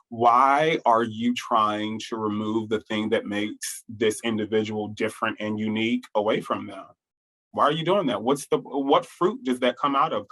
why are you trying to remove the thing that makes this individual different and unique away from them? Why are you doing that? What fruit does that come out of?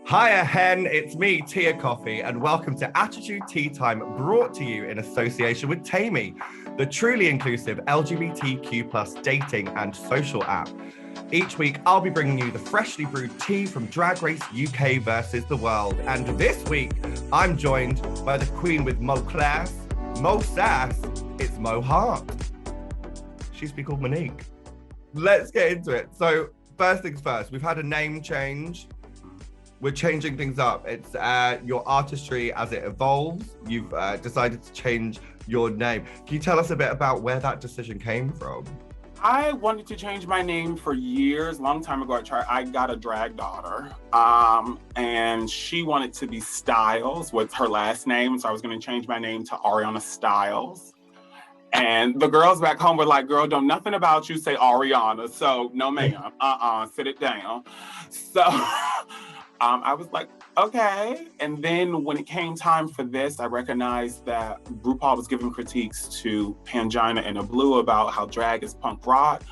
Hiya, hen, it's me, Tia Kofi, and welcome to Attitude Tea Time, brought to you in association with Taimi, the truly inclusive LGBTQ+ dating and social app. Each week, I'll be bringing you the freshly brewed tea from Drag Race UK versus the world. And this week, I'm joined by the queen with Mo class, Mo sass, it's Mo Hart. She used to be called Monique. Let's get into it. So, first things first, we've had a name change. We're changing things up. It's your artistry as it evolves. You've decided to change your name. Can you tell us a bit about where that decision came from? I wanted to change my name for years. Long time ago, I got a drag daughter, and she wanted to be Styles with her last name. So I was going to change my name to Ariana Styles. And the girls back home were like, girl, don't nothing about you say Ariana. So no, ma'am, sit it down. So I was like, okay. And then when it came time for this, I recognized that RuPaul was giving critiques to Pangina and a Blue about how drag is punk rock,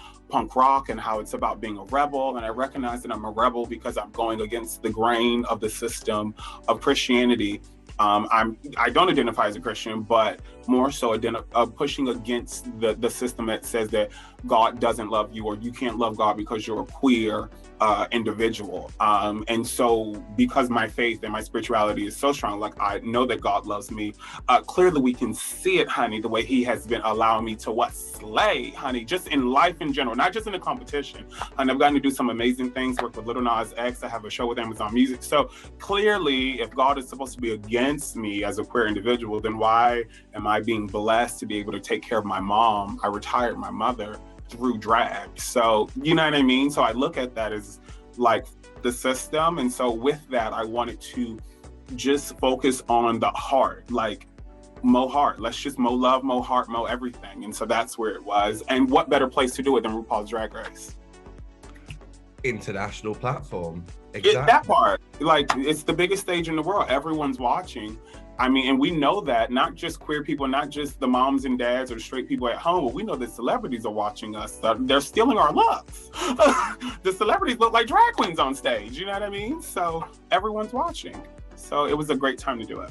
and how it's about being a rebel. And I recognized that I'm a rebel because I'm going against the grain of the system of Christianity. I don't identify as a Christian, but more so pushing against the system that says that God doesn't love you, or you can't love God because you're a queer individual. And so because my faith and my spirituality is so strong, like I know that God loves me. Clearly we can see it, honey, the way he has been allowing me to slay, honey, just in life in general, not just in the competition. And I've gotten to do some amazing things, work with Lil Nas X. I have a show with Amazon Music. So clearly, if God is supposed to be against me as a queer individual, then why am I being blessed to be able to take care of my mom? I retired my mother through drag. So, you know what I mean? So I look at that as like the system. And so with that, I wanted to just focus on the heart, like Mo Heart. Let's just Mo love, Mo heart, Mo everything. And so that's where it was. And what better place to do it than RuPaul's Drag Race? International platform. Exactly. That part, like, it's the biggest stage in the world. Everyone's watching. I mean, and we know that, not just queer people, not just the moms and dads or straight people at home, but we know that celebrities are watching us. They're stealing our looks. The celebrities look like drag queens on stage, you know what I mean? So everyone's watching. So it was a great time to do it.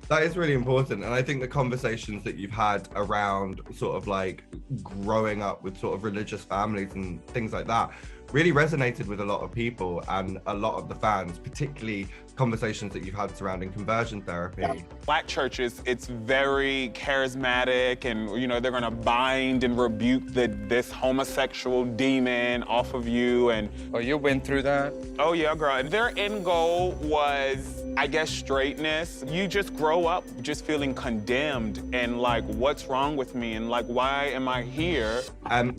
That is really important. And I think the conversations that you've had around sort of like growing up with sort of religious families and things like that really resonated with a lot of people and a lot of the fans, particularly conversations that you've had surrounding conversion therapy. Yeah. Black churches, it's very charismatic, and you know, they're gonna bind and rebuke this homosexual demon off of you. And oh, you went through that? Oh yeah, girl. And their end goal was, I guess, straightness. You just grow up just feeling condemned and like, what's wrong with me? And like, why am I here?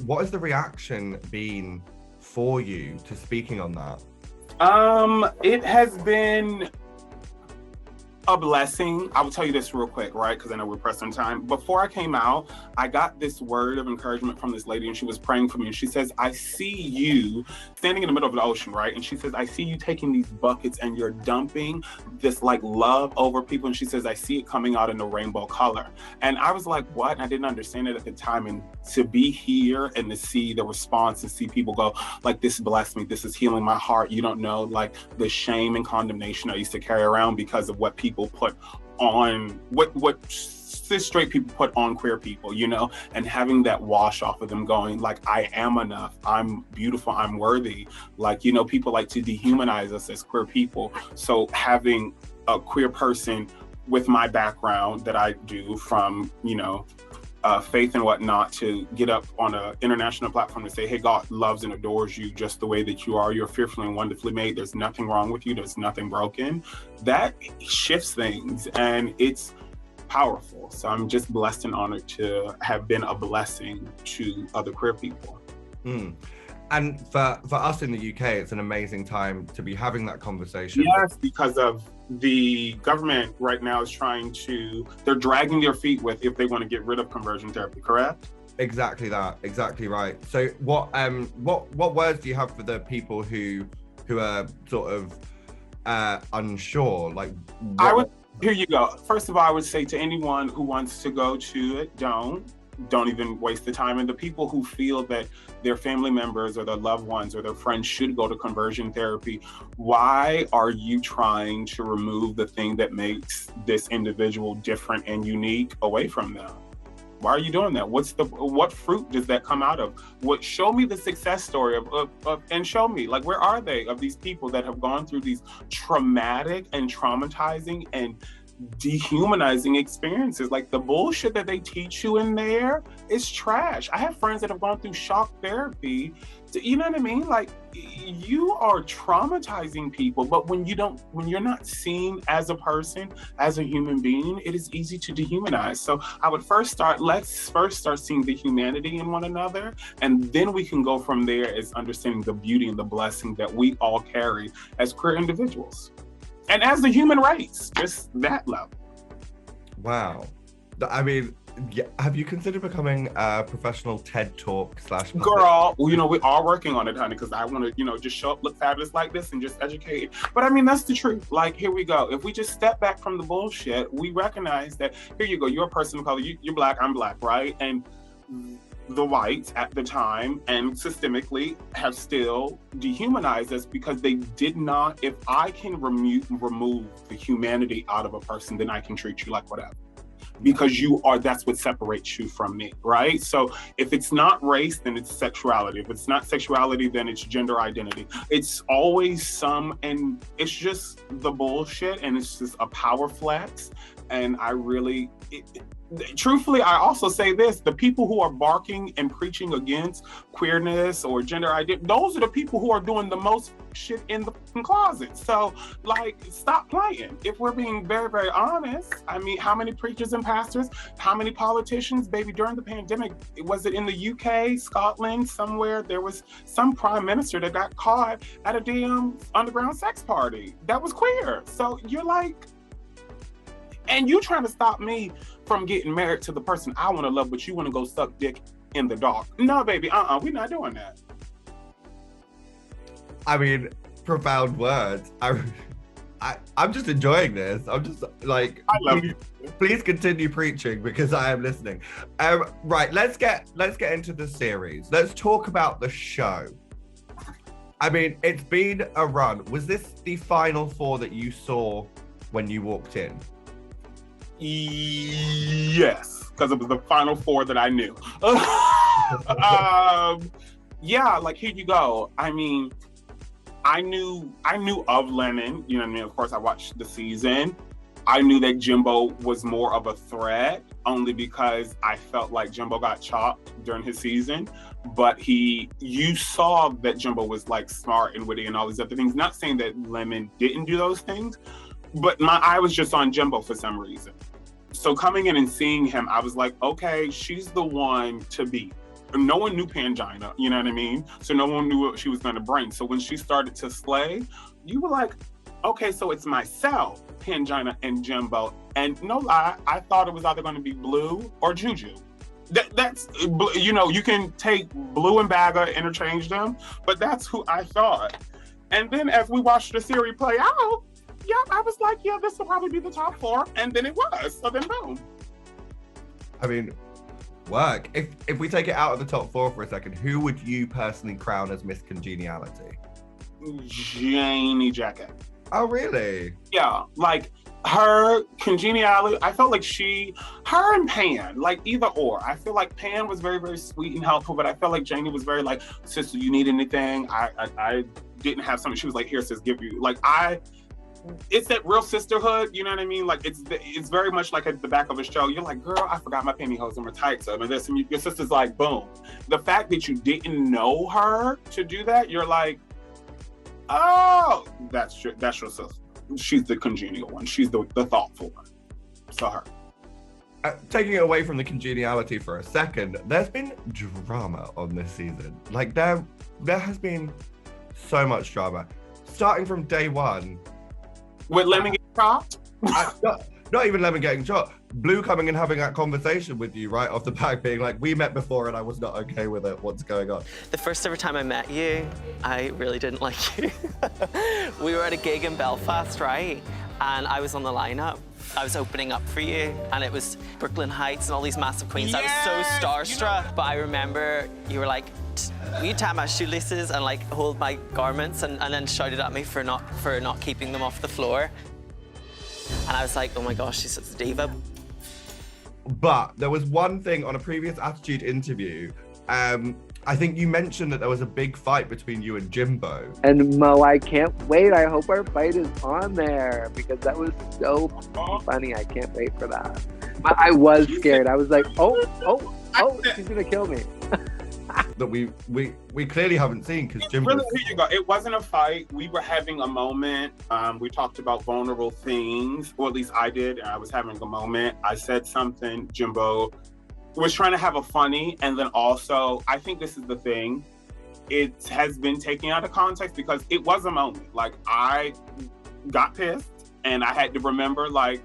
What has the reaction been for you to speaking on that? It has been a blessing. I will tell you this real quick, right? Because I know we're pressed on time. Before I came out, I got this word of encouragement from this lady, and she was praying for me. And she says, I see you standing in the middle of the ocean, right? And she says, I see you taking these buckets and you're dumping this like love over people. And she says, I see it coming out in the rainbow color. And I was like, what? And I didn't understand it at the time. And to be here and to see the response and see people go, like, this blessed me. This is healing my heart. You don't know, like, the shame and condemnation I used to carry around because of what people put on, what cis straight people put on queer people, you know, and having that wash off of them going like, I am enough, I'm beautiful, I'm worthy. Like, you know, people like to dehumanize us as queer people. So having a queer person with my background that I do from, you know, faith and whatnot, to get up on an international platform and say, hey, God loves and adores you just the way that you are. You're fearfully and wonderfully made. There's nothing wrong with you. There's nothing broken. That shifts things, and it's powerful. So I'm just blessed and honored to have been a blessing to other queer people. And for us in the UK, it's an amazing time to be having that conversation. Yes, because of the government right now is they're dragging their feet with if they want to get rid of conversion therapy, correct? Exactly that, exactly right. So what words do you have for the people who are sort of unsure. Like, I would, here you go. First of all, I would say to anyone who wants to go to it, don't even waste the time. And the people who feel that their family members or their loved ones or their friends should go to conversion therapy, why are you trying to remove the thing that makes this individual different and unique away from them? Why are you doing that? What fruit does that come out of? Show me the success story of and show me, like, where are they, of these people that have gone through these traumatic and traumatizing and dehumanizing experiences. Like, the bullshit that they teach you in there is trash. I have friends that have gone through shock therapy. You know what I mean? Like, you are traumatizing people, but when you're not seen as a person, as a human being, it is easy to dehumanize. So I would let's first start seeing the humanity in one another, and then we can go from there as understanding the beauty and the blessing that we all carry as queer individuals. And as the human race, just that level. Wow. I mean, have you considered becoming a professional TED Talk / Girl, we are working on it, honey, because I want to, just show up, look fabulous like this and just educate. But I mean, that's the truth. Like, here we go. If we just step back from the bullshit, we recognize that, here you go, you're a person of color, you're Black, I'm Black, right? And the whites at the time and systemically have still dehumanized us because they did not. If I can remove the humanity out of a person, then I can treat you like whatever. Because that's what separates you from me, right? So if it's not race, then it's sexuality. If it's not sexuality, then it's gender identity. It's always and it's just the bullshit, and it's just a power flex. And truthfully, I also say this, the people who are barking and preaching against queerness or gender identity, those are the people who are doing the most shit in the closet. So, like, stop playing. If we're being very, very honest, I mean, how many preachers and pastors, how many politicians, baby, during the pandemic, was it in the UK, Scotland, somewhere, there was some prime minister that got caught at a damn underground sex party that was queer. So you're like, and you trying to stop me from getting married to the person I want to love, but you want to go suck dick in the dark. No, baby, we're not doing that. I mean, profound words. I'm just enjoying this. I'm just like, I love you. Please continue preaching because I am listening. Right, let's get into the series. Let's talk about the show. I mean, it's been a run. Was this the final 4 that you saw when you walked in? Yes, because it was the final 4 that I knew. Yeah, like, here you go. I mean, I knew of Lemon, you know what I mean? Of course, I watched the season. I knew that Jimbo was more of a threat, only because I felt like Jimbo got chopped during his season. But you saw that Jimbo was, like, smart and witty and all these other things. Not saying that Lemon didn't do those things, but my eye was just on Jimbo for some reason. So coming in and seeing him, I was like, okay, she's the one to beat. No one knew Pangina, you know what I mean? So no one knew what she was going to bring. So when she started to slay, you were like, okay, so it's myself, Pangina, and Jimbo. And no lie, I thought it was either going to be Blue or Juju. That's, you can take Blue and Bagga, interchange them, but that's who I thought. And then as we watched the series play out, yeah, I was like, yeah, this will probably be the top 4. And then it was. So then boom. I mean, work. If we take it out of the top 4 for a second, who would you personally crown as Miss Congeniality? Janie Jacket. Oh, really? Yeah, like, her Congeniality, I felt like her and Pan, like, either or. I feel like Pan was very, very sweet and helpful, but I felt like Janie was very like, sister, you need anything? I didn't have something. She was like, here, sis, give you. Like, it's that real sisterhood, you know what I mean? Like, it's very much like at the back of a show. You're like, girl, I forgot my pantyhose and my tights up, and this, and your sister's like, boom. The fact that you didn't know her to do that, you're like, oh, that's your sister. She's the congenial one. She's the thoughtful one. So her. Taking it away from the congeniality for a second, there's been drama on this season. Like, there has been so much drama, starting from day 1. With Lemon getting chopped? not even Lemon getting shot, Blue coming and having that conversation with you right off the back, being like, we met before and I was not okay with it. What's going on? The first ever time I met you, I really didn't like you. We were at a gig in Belfast, right? And I was on the lineup. I was opening up for you, and it was Brooklyn Heights and all these massive queens. I was so starstruck. But I remember you were like, will you tie my shoelaces and like hold my garments, and then shouted at me for not keeping them off the floor. And I was like, oh my gosh, she's such a diva. But there was one thing on a previous Attitude interview. I think you mentioned that there was a big fight between you and Jimbo. And Mo, I can't wait. I hope our fight is on there because that was so funny. I can't wait for that. But I was scared. I was like, oh, she's gonna kill me. That we clearly haven't seen because Jimbo. Really, here you go. It wasn't a fight. We were having a moment. We talked about vulnerable things, or at least I did. And I was having a moment. I said something. Jimbo was trying to have a funny, and then also, I think this is the thing. It has been taken out of context because it was a moment. Like, I got pissed, and I had to remember, like,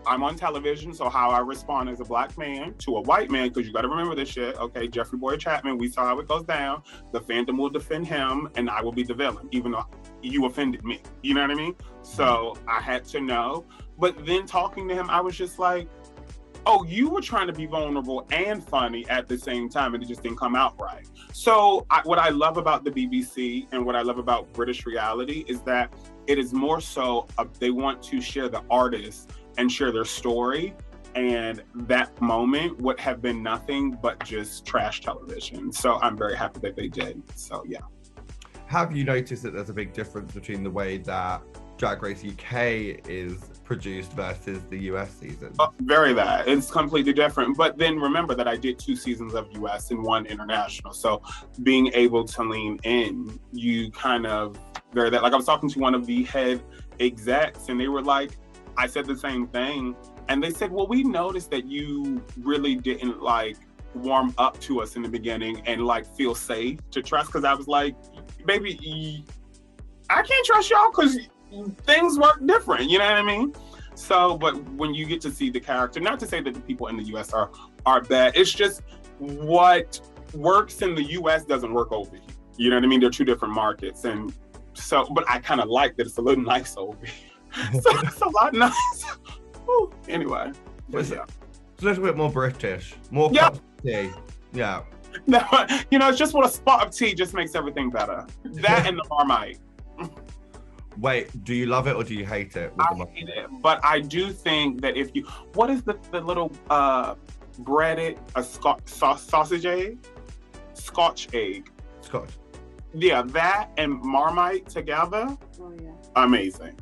I'm on television, so how I respond as a Black man to a white man, because you got to remember this shit. Okay, Jeffrey Boyd Chapman, we saw how it goes down. The fandom will defend him, and I will be the villain, even though you offended me. You know what I mean? So I had to know. But then talking to him, I was just like, oh, you were trying to be vulnerable and funny at the same time, and it just didn't come out right. So what I love about the BBC and what I love about British reality is that it is more so they want to share the artist and share their story, and that moment would have been nothing but just trash television. So I'm very happy that they did. So yeah. Have you noticed that there's a big difference between the way that Drag Race UK is produced versus the US season? Very bad. It's completely different. But then remember that I did 2 seasons of US and 1 international. So being able to lean in, you kind of very that. Like I was talking to one of the head execs, and they were like, I said the same thing. And they said, well, we noticed that you really didn't like warm up to us in the beginning and like feel safe to trust. Cause I was like, baby, I can't trust y'all because things work different, you know what I mean? So, but when you get to see the character, not to say that the people in the US are bad, it's just what works in the US doesn't work over here. You know what I mean? They're 2 different markets. And so, but I kind of like that it's a little nice over here. So it's a lot nice. Anyway, It's a little bit more British, more Yeah. tea. Yeah. No, you know, it's just what a spot of tea just makes everything better. That and the Marmite. Wait, do you love it or do you hate it? I hate it, but I do think that if you, what is the little breaded sausage egg? Scotch egg. Scotch. Yeah, that and Marmite together. Oh yeah. Amazing.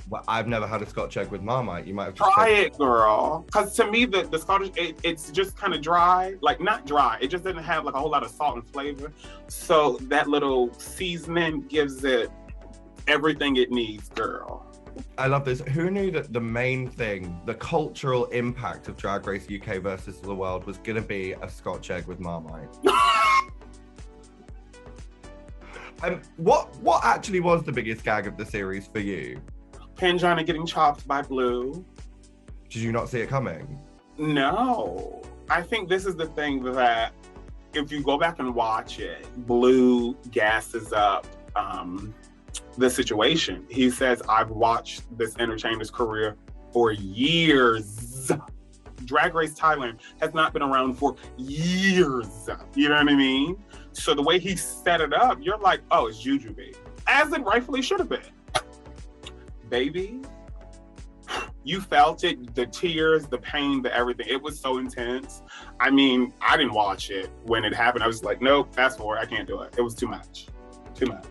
Well, I've never had a Scotch egg with Marmite. You might have Try it, girl. Because to me, the Scottish egg, it's just kind of dry. Like, not dry. It just doesn't have like a whole lot of salt and flavor. So that little seasoning gives it everything it needs, girl. I love this. Who knew that the main thing, the cultural impact of Drag Race UK versus the world was going to be a Scotch egg with Marmite? What actually was the biggest gag of the series for you? Pangina getting chopped by Blue. Did you not see it coming? No. I think this is the thing that if you go back and watch it, Blue gasses up the situation. He says, I've watched this entertainer's career for years. Drag Race Thailand has not been around for years. You know what I mean? So the way he set it up, you're like, oh, it's Jujubee. As it rightfully should have been. Baby, you felt it, the tears, the pain, the everything. It was so intense. I mean, I didn't watch it when it happened. I was like, nope, fast forward, I can't do it. It was too much. Too much.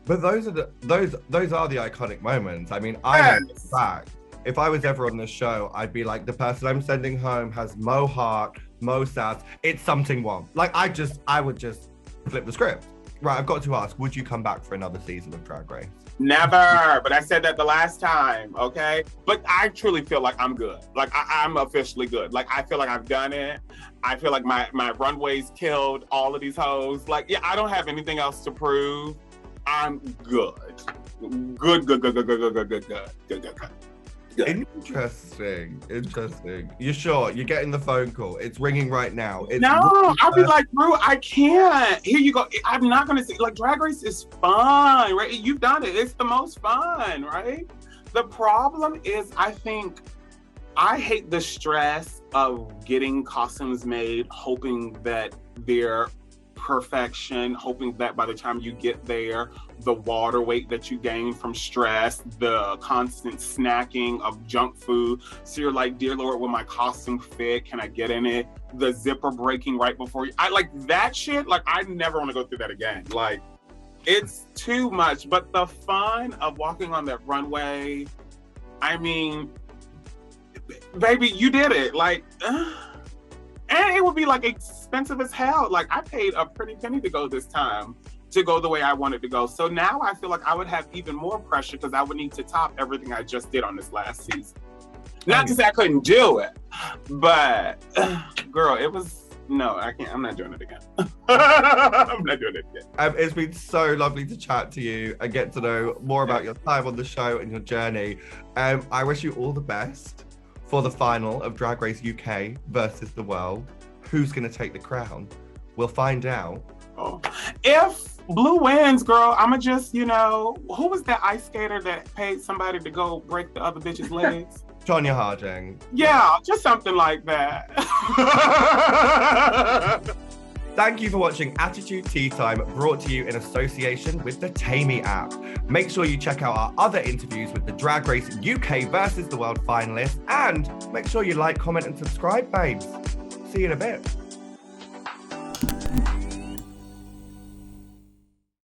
But those are the iconic moments. I mean, I know for a fact, if I was ever on this show, I'd be like, the person I'm sending home has Mo heart, Mo sass, it's something wrong. Like, I would just flip the script. Right, I've got to ask, would you come back for another season of Drag Race? Never, but I said that the last time, okay? But I truly feel like I'm good. Like, I'm officially good. Like, I feel like I've done it. I feel like my runways killed all of these hoes. Like, yeah, I don't have anything else to prove. I'm good. Good. Interesting. You sure? You're getting the phone call. It's ringing right now. No, I'll be like, Drew, I can't. Here you go. I'm not gonna say like Drag Race is fun, right? You've done it. It's the most fun, right? The problem is, I think I hate the stress of getting costumes made, hoping that they're perfection, hoping that by the time you get there, the water weight that you gain from stress, the constant snacking of junk food. So you're like, dear Lord, will my costume fit? Can I get in it? The zipper breaking right before you. I like that shit. Like, I never want to go through that again. Like, it's too much. But the fun of walking on that runway, I mean, baby, you did it. Like, and it would be like expensive as hell. Like, I paid a pretty penny to go this time, to go the way I wanted to go. So now I feel like I would have even more pressure because I would need to top everything I just did on this last season. Not to say I couldn't do it, but girl, it was, no, I can't, I'm not doing it again. I'm not doing it again. It's been so lovely to chat to you and get to know more about your time on the show and your journey. I wish you all the best for the final of Drag Race UK versus the world. Who's gonna take the crown? We'll find out. Oh. If Blue wins, girl, I'ma just, who was that ice skater that paid somebody to go break the other bitch's legs? Tonya Harding. Yeah, just something like that. Thank you for watching Attitude Tea Time, brought to you in association with the Taimi app. Make sure you check out our other interviews with the Drag Race UK versus the World finalists, and make sure you like, comment, and subscribe, babes. See you in a bit.